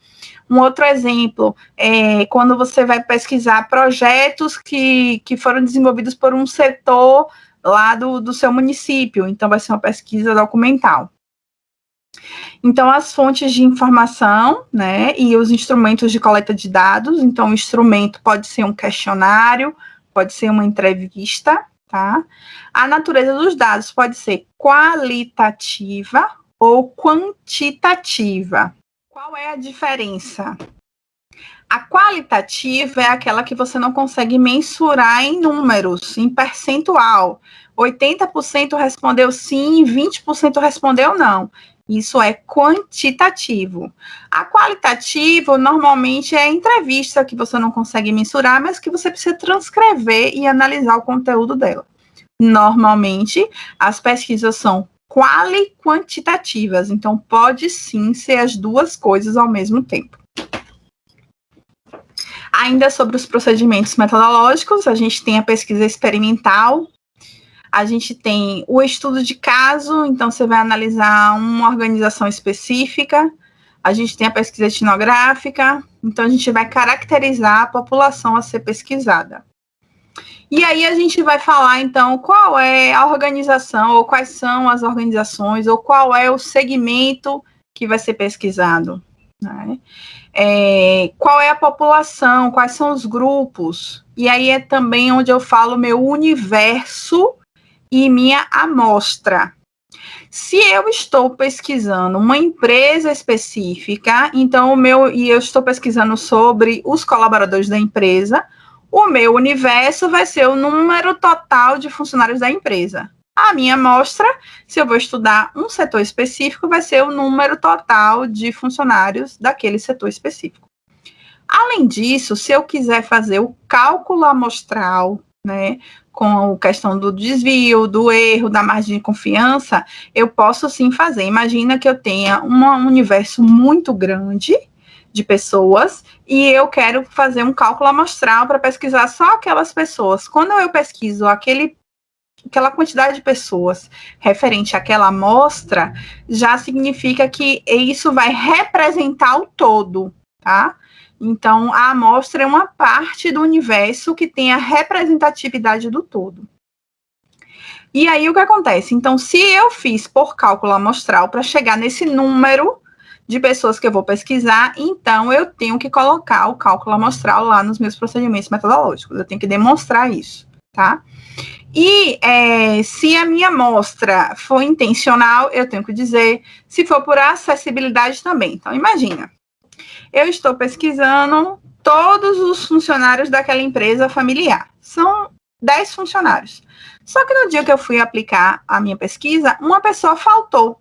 Um outro exemplo é quando você vai pesquisar projetos que foram desenvolvidos por um setor lá do seu município. Então, vai ser uma pesquisa documental. Então, as fontes de informação, né, e os instrumentos de coleta de dados. Então, o instrumento pode ser um questionário, pode ser uma entrevista, tá? A natureza dos dados pode ser qualitativa ou quantitativa. Qual é a diferença? A qualitativa é aquela que você não consegue mensurar em números, em percentual. 80% respondeu sim, 20% respondeu não. Isso é quantitativo. A qualitativa, normalmente, é a entrevista que você não consegue mensurar, mas que você precisa transcrever e analisar o conteúdo dela. Normalmente, as pesquisas são quali-quantitativas, então pode sim ser as duas coisas ao mesmo tempo. Ainda sobre os procedimentos metodológicos, a gente tem a pesquisa experimental, a gente tem o estudo de caso, então você vai analisar uma organização específica, a gente tem a pesquisa etnográfica, então a gente vai caracterizar a população a ser pesquisada. E aí a gente vai falar, então, qual é a organização, ou quais são as organizações, ou qual é o segmento que vai ser pesquisado, né? Qual é a população, quais são os grupos, e aí é também onde eu falo meu universo e minha amostra. Se eu estou pesquisando uma empresa específica, então eu estou pesquisando sobre os colaboradores da empresa, o meu universo vai ser o número total de funcionários da empresa. A minha amostra, se eu vou estudar um setor específico, vai ser o número total de funcionários daquele setor específico. Além disso, se eu quiser fazer o cálculo amostral, né, com a questão do desvio, do erro, da margem de confiança, eu posso sim fazer. Imagina que eu tenha um universo muito grande de pessoas e eu quero fazer um cálculo amostral para pesquisar só aquelas pessoas. Quando eu pesquiso aquela quantidade de pessoas referente àquela amostra, já significa que isso vai representar o todo, tá? Então, a amostra é uma parte do universo que tem a representatividade do todo. E aí, o que acontece? Então, se eu fiz por cálculo amostral para chegar nesse número de pessoas que eu vou pesquisar, então eu tenho que colocar o cálculo amostral lá nos meus procedimentos metodológicos. Eu tenho que demonstrar isso, tá? E se a minha amostra for intencional, eu tenho que dizer, se for por acessibilidade também. Então, imagina, eu estou pesquisando todos os funcionários daquela empresa familiar. São 10 funcionários. Só que no dia que eu fui aplicar a minha pesquisa, uma pessoa faltou.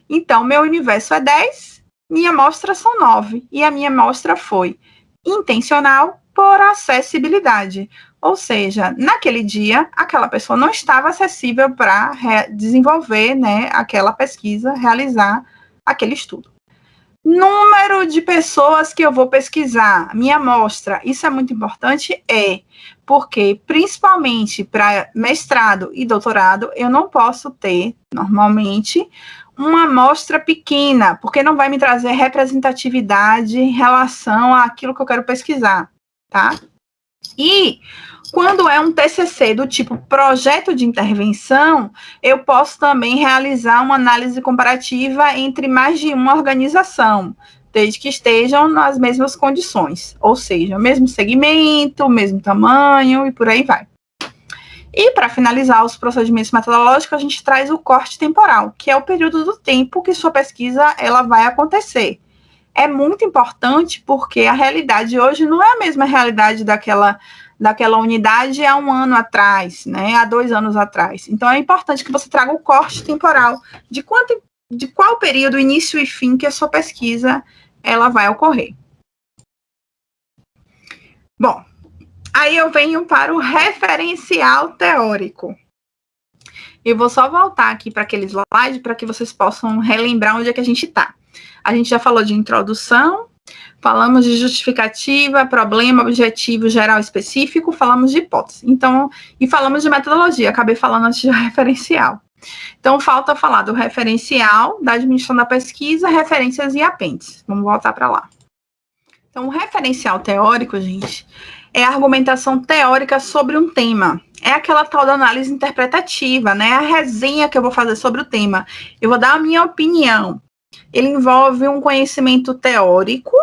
Então, meu universo é 10, minha amostra são 9. E a minha amostra foi intencional por acessibilidade. Ou seja, naquele dia, aquela pessoa não estava acessível para desenvolver, né, aquela pesquisa, realizar aquele estudo. Número de pessoas que eu vou pesquisar, minha amostra, isso é muito importante, porque, principalmente para mestrado e doutorado, eu não posso ter, normalmente, uma amostra pequena, porque não vai me trazer representatividade em relação àquilo que eu quero pesquisar, tá? E quando é um TCC do tipo projeto de intervenção, eu posso também realizar uma análise comparativa entre mais de uma organização, desde que estejam nas mesmas condições, ou seja, mesmo segmento, mesmo tamanho e por aí vai. E para finalizar os procedimentos metodológicos, a gente traz o corte temporal, que é o período do tempo que sua pesquisa ela vai acontecer. É muito importante porque a realidade hoje não é a mesma realidade daquela unidade há um ano atrás, né, há 2 anos atrás. Então, é importante que você traga o corte temporal de qual período, início e fim, que a sua pesquisa ela vai ocorrer. Bom, aí eu venho para o referencial teórico. Eu vou só voltar aqui para aquele slide para que vocês possam relembrar onde é que a gente está. A gente já falou de introdução, falamos de justificativa, problema, objetivo, geral, específico, falamos de hipótese. Então, e falamos de metodologia, acabei falando antes de referencial. Então, falta falar do referencial, da administração da pesquisa, referências e apêndices. Vamos voltar para lá. Então, o referencial teórico, gente, é a argumentação teórica sobre um tema. É aquela tal da análise interpretativa, né? A resenha que eu vou fazer sobre o tema. Eu vou dar a minha opinião. Ele envolve um conhecimento teórico,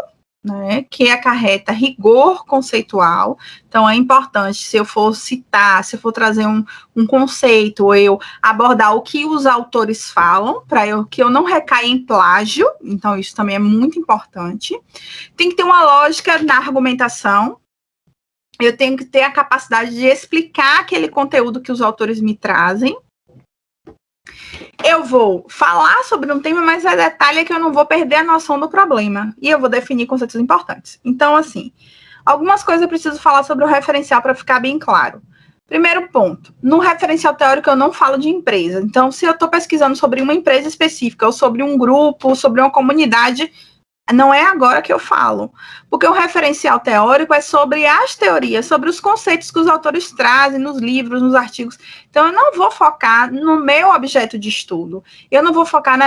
né, que acarreta rigor conceitual. Então, é importante, se eu for citar, se eu for trazer um conceito, ou eu abordar o que os autores falam, para que eu não recaia em plágio. Então, isso também é muito importante. Tem que ter uma lógica na argumentação. Eu tenho que ter a capacidade de explicar aquele conteúdo que os autores me trazem. Eu vou falar sobre um tema, mas o detalhe é que eu não vou perder a noção do problema. E eu vou definir conceitos importantes. Então, assim, algumas coisas eu preciso falar sobre o referencial para ficar bem claro. Primeiro ponto, no referencial teórico eu não falo de empresa. Então, se eu estou pesquisando sobre uma empresa específica, ou sobre um grupo, ou sobre uma comunidade, não é agora que eu falo, porque o referencial teórico é sobre as teorias, sobre os conceitos que os autores trazem nos livros, nos artigos. Então, eu não vou focar no meu objeto de estudo. Eu não vou focar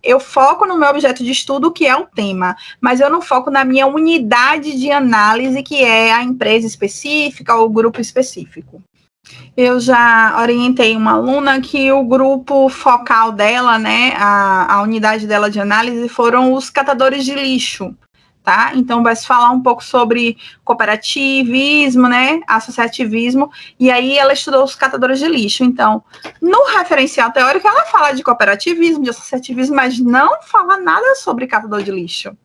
eu foco no meu objeto de estudo, que é o tema, mas eu não foco na minha unidade de análise, que é a empresa específica ou o grupo específico. Eu já orientei uma aluna que o grupo focal dela, né, a unidade dela de análise foram os catadores de lixo, tá? Então, vai se falar um pouco sobre cooperativismo, né, associativismo, e aí ela estudou os catadores de lixo. Então, no referencial teórico, ela fala de cooperativismo, de associativismo, mas não fala nada sobre catador de lixo.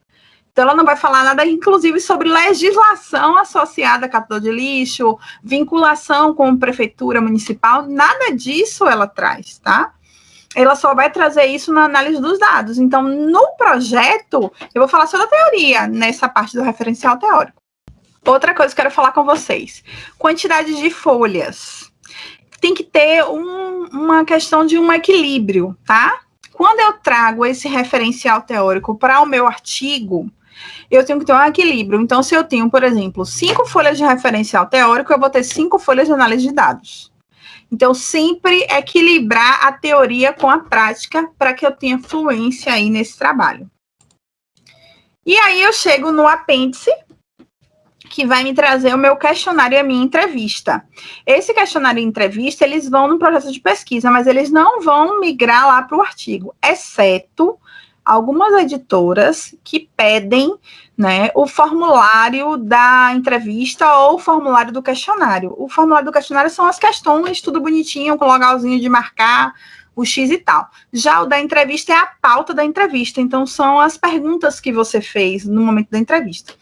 Então, ela não vai falar nada, inclusive, sobre legislação associada a catador de lixo, vinculação com prefeitura municipal, nada disso ela traz, tá? Ela só vai trazer isso na análise dos dados. Então, no projeto, eu vou falar sobre a teoria, nessa parte do referencial teórico. Outra coisa que eu quero falar com vocês, quantidade de folhas. Tem que ter uma questão de um equilíbrio, tá? Quando eu trago esse referencial teórico para o meu artigo, eu tenho que ter um equilíbrio. Então, se eu tenho, por exemplo, 5 folhas de referencial teórico, eu vou ter 5 folhas de análise de dados. Então, sempre equilibrar a teoria com a prática para que eu tenha fluência aí nesse trabalho. E aí eu chego no apêndice, que vai me trazer o meu questionário e a minha entrevista. Esse questionário e entrevista, eles vão no projeto de pesquisa, mas eles não vão migrar lá para o artigo, exceto algumas editoras que pedem, né, o formulário da entrevista ou o formulário do questionário. O formulário do questionário são as questões, tudo bonitinho, com logalzinho de marcar o X e tal. Já o da entrevista é a pauta da entrevista, então são as perguntas que você fez no momento da entrevista.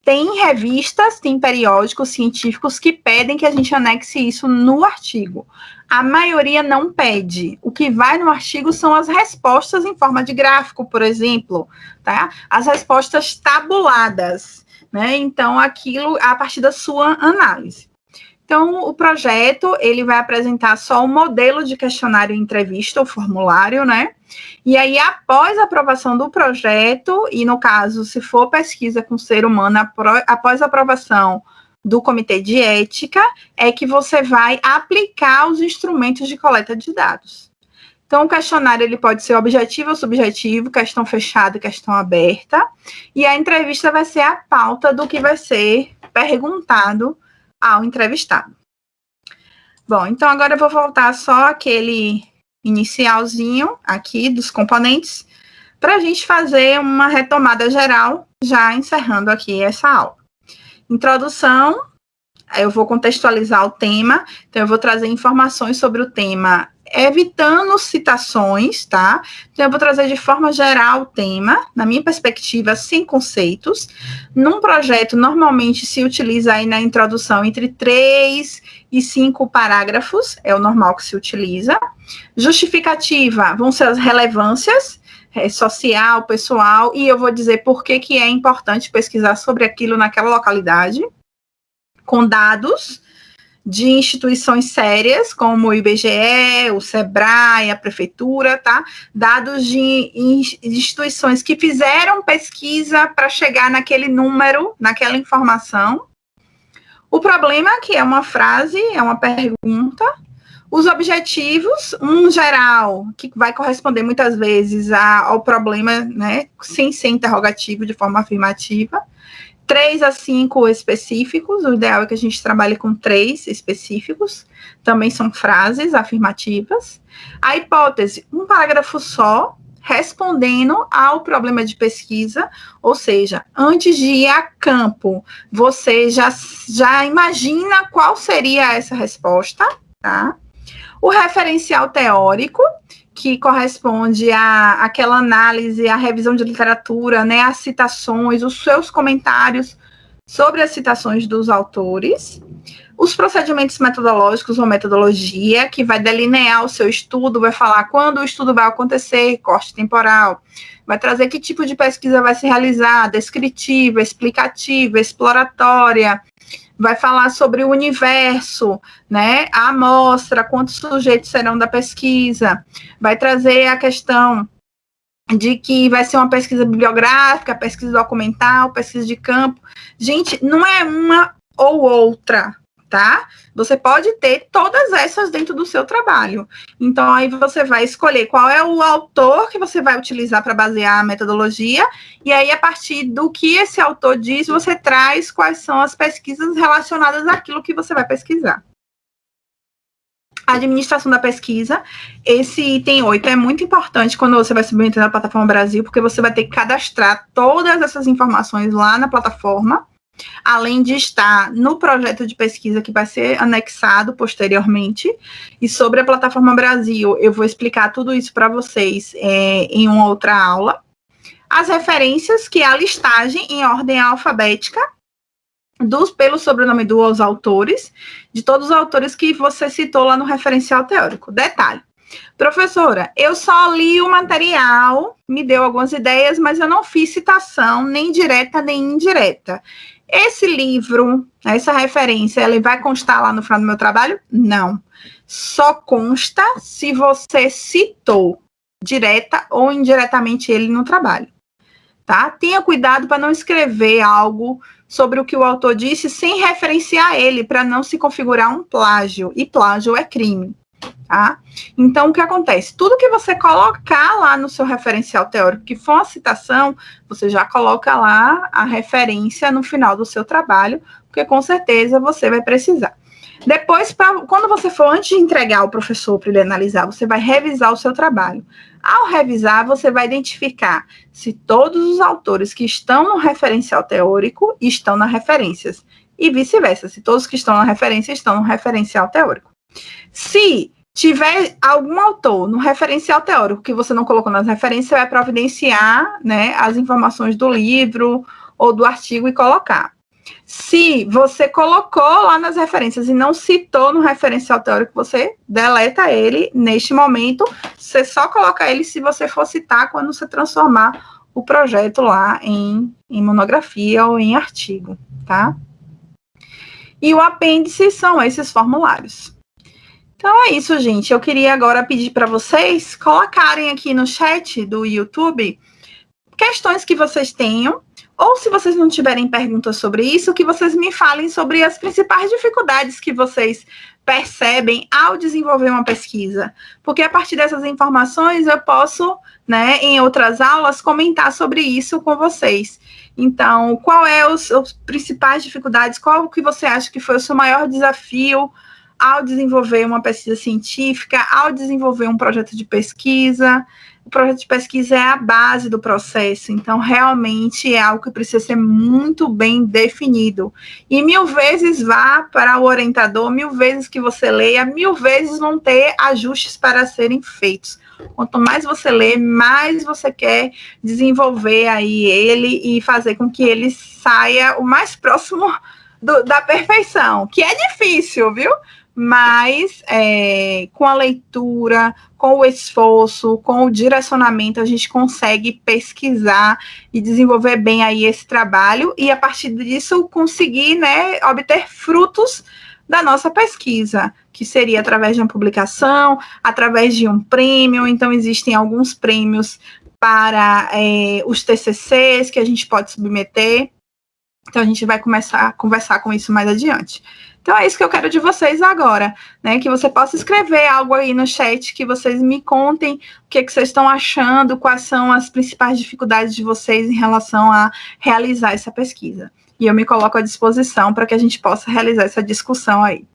Tem revistas, tem periódicos científicos que pedem que a gente anexe isso no artigo. A maioria não pede. O que vai no artigo são as respostas em forma de gráfico, por exemplo, tá? As respostas tabuladas, né? Então, aquilo a partir da sua análise. Então, o projeto, ele vai apresentar só o modelo de questionário e entrevista, o formulário, né? E aí, após a aprovação do projeto, e no caso, se for pesquisa com ser humano, após a aprovação do comitê de ética, é que você vai aplicar os instrumentos de coleta de dados. Então, o questionário ele pode ser objetivo ou subjetivo, questão fechada e questão aberta. E a entrevista vai ser a pauta do que vai ser perguntado ao entrevistado. Bom, então agora eu vou voltar só aquele inicialzinho aqui dos componentes para a gente fazer uma retomada geral, já encerrando aqui essa aula. Introdução, eu vou contextualizar o tema, então eu vou trazer informações sobre o tema, evitando citações, tá? Então eu vou trazer de forma geral o tema, na minha perspectiva, sem conceitos. Num projeto, normalmente se utiliza aí na introdução entre 3 e 5 parágrafos, é o normal que se utiliza. Justificativa vão ser as relevâncias, social, pessoal, e eu vou dizer por que é importante pesquisar sobre aquilo naquela localidade, com dados de instituições sérias, como o IBGE, o SEBRAE, a prefeitura, tá? Dados de instituições que fizeram pesquisa para chegar naquele número, naquela informação. O problema, que é uma frase, é uma pergunta. Os objetivos, um geral, que vai corresponder muitas vezes ao problema, né, sem ser interrogativo, de forma afirmativa. 3 a 5 específicos, o ideal é que a gente trabalhe com 3 específicos, também são frases afirmativas. A hipótese, um parágrafo só, respondendo ao problema de pesquisa, ou seja, antes de ir a campo, você já imagina qual seria essa resposta, tá? O referencial teórico, que corresponde àquela análise, à revisão de literatura, né, as citações, os seus comentários sobre as citações dos autores. Os procedimentos metodológicos ou metodologia, que vai delinear o seu estudo, vai falar quando o estudo vai acontecer, corte temporal, vai trazer que tipo de pesquisa vai ser realizada, descritiva, explicativa, exploratória, vai falar sobre o universo, né, a amostra, quantos sujeitos serão da pesquisa, vai trazer a questão de que vai ser uma pesquisa bibliográfica, pesquisa documental, pesquisa de campo. Gente, não é uma ou outra, tá? Você pode ter todas essas dentro do seu trabalho. Então, aí você vai escolher qual é o autor que você vai utilizar para basear a metodologia, e aí, a partir do que esse autor diz, você traz quais são as pesquisas relacionadas àquilo que você vai pesquisar. A administração da pesquisa, esse item 8 é muito importante quando você vai submeter na plataforma Brasil, porque você vai ter que cadastrar todas essas informações lá na plataforma, além de estar no projeto de pesquisa que vai ser anexado posteriormente. E sobre a plataforma Brasil, eu vou explicar tudo isso para vocês em uma outra aula. As referências, que é a listagem em ordem alfabética, pelo sobrenome dos autores, de todos os autores que você citou lá no referencial teórico. Detalhe, professora, eu só li o material, me deu algumas ideias, mas eu não fiz citação nem direta nem indireta. Esse livro, essa referência, ela vai constar lá no final do meu trabalho? Não. Só consta se você citou direta ou indiretamente ele no trabalho. Tá? Tenha cuidado para não escrever algo sobre o que o autor disse sem referenciar ele, para não se configurar um plágio. E plágio é crime. Tá? Então, o que acontece? Tudo que você colocar lá no seu referencial teórico, que for uma citação, você já coloca lá a referência no final do seu trabalho, porque com certeza você vai precisar. Depois, quando você for, antes de entregar ao professor para ele analisar, você vai revisar o seu trabalho. Ao revisar, você vai identificar se todos os autores que estão no referencial teórico estão nas referências, e vice-versa, se todos que estão na referência estão no referencial teórico. Se tiver algum autor no referencial teórico que você não colocou nas referências, você vai providenciar, né, as informações do livro ou do artigo e colocar. Se você colocou lá nas referências e não citou no referencial teórico, você deleta ele neste momento. Você só coloca ele se você for citar quando você transformar o projeto lá em monografia ou em artigo, tá? E o apêndice são esses formulários. Então é isso, gente. Eu queria agora pedir para vocês colocarem aqui no chat do YouTube questões que vocês tenham, Ou se vocês não tiverem perguntas sobre isso, que vocês me falem sobre as principais dificuldades que vocês percebem ao desenvolver uma pesquisa. Porque a partir dessas informações eu posso, né, em outras aulas, comentar sobre isso com vocês. Então, qual é os principais dificuldades? Qual que você acha que foi o seu maior desafio ao desenvolver uma pesquisa científica, ao desenvolver um projeto de pesquisa? O projeto de pesquisa é a base do processo, então realmente é algo que precisa ser muito bem definido. E 1000 vezes vá para o orientador, 1000 vezes que você leia, 1000 vezes vão ter ajustes para serem feitos. Quanto mais você lê, mais você quer desenvolver aí ele e fazer com que ele saia o mais próximo da perfeição, que é difícil, viu? Mas com a leitura, com o esforço, com o direcionamento, a gente consegue pesquisar e desenvolver bem aí esse trabalho e, a partir disso, conseguir, né, obter frutos da nossa pesquisa, que seria através de uma publicação, através de um prêmio. Então, existem alguns prêmios para os TCCs que a gente pode submeter. Então, a gente vai começar a conversar com isso mais adiante. Então, é isso que eu quero de vocês agora, né? Que você possa escrever algo aí no chat, que vocês me contem o que vocês estão achando, quais são as principais dificuldades de vocês em relação a realizar essa pesquisa. E eu me coloco à disposição para que a gente possa realizar essa discussão aí.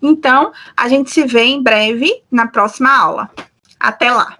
Então, a gente se vê em breve na próxima aula. Até lá!